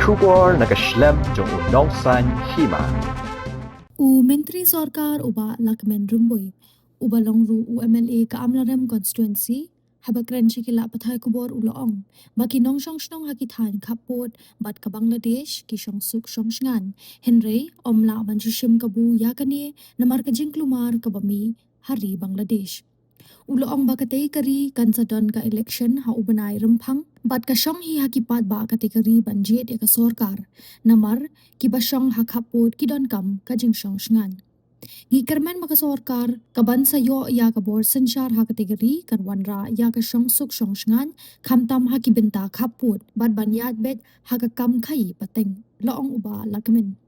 Shubor nakaslem jong unongsan hima. Menteri Sorkar uba Lakmen Rumboy, uba longru UMLA ka Amlarem constituency, habakren shikila pathai kubor uloong, baki nong shong shnong hakithan kapot, bat ka Bangladesh, ki shong suk shong shngan, Henry, omla banjushim kabu yakane, namar ka jingklumar kabami, hari Bangladesh. Uloong bakatei kari kansadon ka election ha ubanai rempang, bat ka shong hi hakipat ba kategori banjit ya ka sorkar, namar ki basyong hakapot kidon kam ka jingshong shngan. Gikermen maka sorkar kaban sayo ya ka bor sensyar ha kategori kan wanra ya ka shong suk shong shngan kamtam ha ki benta kaput bat banyat bet ha ka kam kai pateng loong uba lakmen.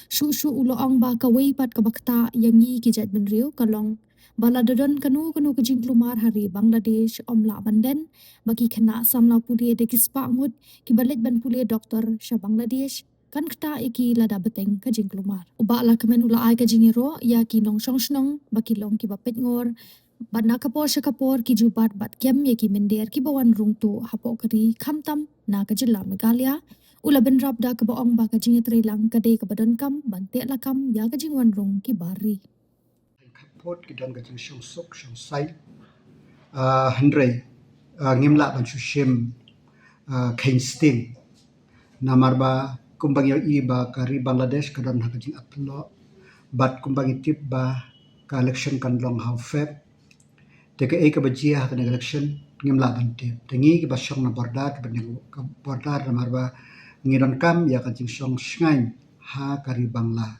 Shu uloong ba kawai pat kabakta yangi ki jat benriu kalong baladodon kanu kejing kelumar hari Bangladesh omla banden bagi kena samla pulia de kispa ngut ki balet ban pulia doktor sya Bangladesh kan kta iki lada beteng kejing kelumar uba la kemen ula ai kejing ro ya ki nong shong shnong baki long ki bapet ngor bat na kapor ki jubat bat kem ye ki mender ki bawan rung tu hapo kari khamtam na kajilla Meghalaya ula ben rap da ka baong ba kajing trilang kade ka badon kam bante lakam ya kajing wan rung ki bari Kapot kidan gajang shong sok shong sai Henry ngimla ban shushim kain sting namarba kumbang yo iba kari Bangladesh kadan hakajing atlo bat kumbang itip ba ka election kan long how feb teke ka bajia hakan election ngimla ban tip tengi ki basyong na bordar ban ka bordar namarba ngidon kam ya kajing shong shngai ha kari Bangla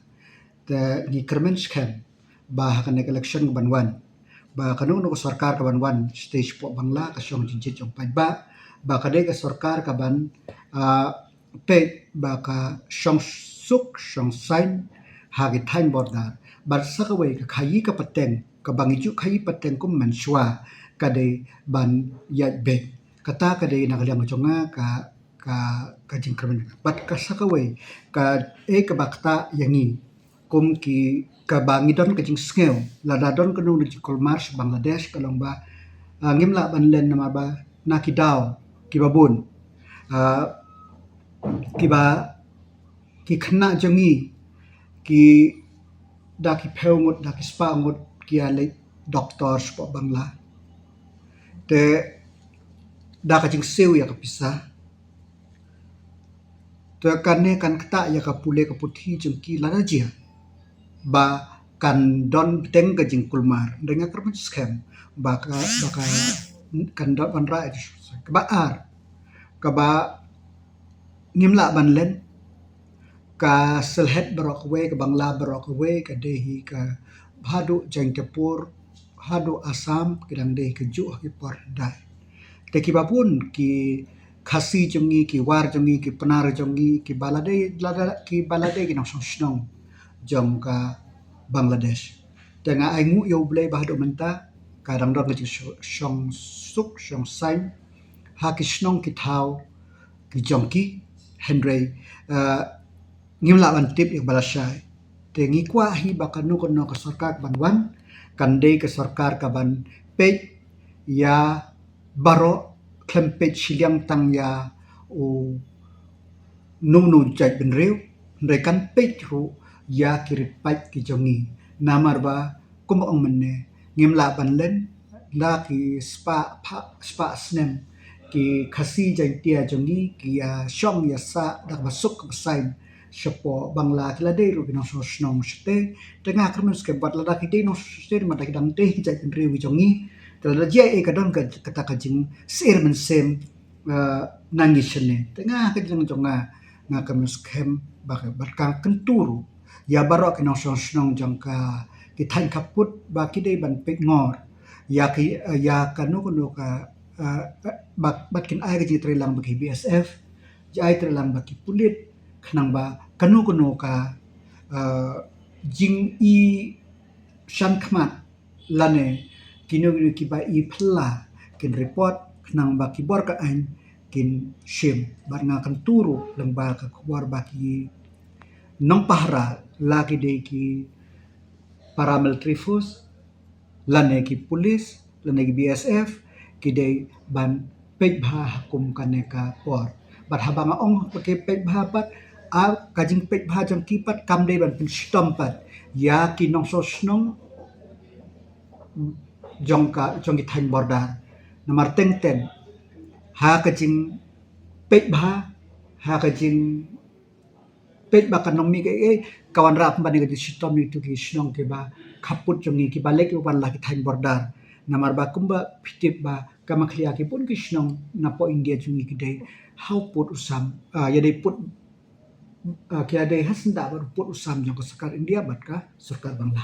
te ni kermen scam ba hakan election banwan ba kanung no sarkar ka banwan stage po Bangla ka syong jinjit jong pai ba kade ka sarkar ka ban pe ba ka syong suk syong sain hagi thain bordar bar sakawai ka khayi ka pateng ka bangiju khayi pateng kum manshwa kade ban yat be kata kade nagalyang jonga ka jingkramen bat ka sakawai ka ka bakta yangi kum ki ka bangidon ka jing skeo la dadon ka nung di kolmars Bangladesh kalong ba ngimla banlen na ba nakidao ki babun ki ba ki khna jongi ki da ki peungut da ki spangut ki ale doktor spo Bangla te da ka jing seu ya ka pisah te kanne kan kta ya ka pule ka puthi jong ki la jia ba kan don teng ka jing kulmar dengan kermen scam baka kan don ban ra ka ba ar ka ba ngimla ban len ka selhet barok we ka Bangla barok we ka dehi ka hadu jangkepur hadu Assam kidang dehi ke ju ki por dai te ki babun ki khasi jongi ki war jongi ki penar jongi ki balade ki nong snong jong ka Bangladesh tengah ai ngu yo blai bah do menta kadang dong ki shong suk shong sain ha ki snong ki thau ki jongki Henry ngimla ban tip ik balashai tengi kwa hi bakanu kono ka sarkar banwan kande ka sarkar ka ban pe ya baro klempet siliang tang ya o nunu jaj benreu rekan pe ru ya kiripat ki jongi namar ba kumong menne ngimla ban len la ki spa snem ki khasi jantia jongi ki shong ya sa dak masuk basain shapo Bangla kila de ru binong snong shte tengah kermus ke bat la ki de no shte ma dak dang te ki jai benreu jongi tela je e kadon ka kata kajing sir men sem nangi shene tengah ka jong jonga nga kamus kem bakang kenturu ya barok no snong jangka ki thain kaput ba ki de ban pek ngor ya kanu kono ka bat kin ai ga jitrelang bagi BSF jai trelang bagi pulit khnang ba kanu kono ka jing i shan khmat lane kinu ki ba i phla kin report khnang ba ki bor ka an kin shim bar nga kan turu lengba ka khwar ba ki nong pahra lagi de ki paramilitary force lane ki police lane ki BSF ki de ban pej bha hukum kane ka por bat habang ong pakai pek bahapat kajing pek bah jang kipat kam dei ban pen stompat ya kinong so snong jong ki thain bordar namar teng ten ha kajing pek bah ha kajing pek ba kanong mi ke kawan rap ban ke stom itu ki snong ke ba kaput jong ki balek ban la ki thain bordar namar ba kumba pitip ba kamaklia ki pun ki snong napo India jong ki dei how put usam ya dei put kaya dei hasnda ba put usam jong ko sarkar India bat ka sarkar Bangla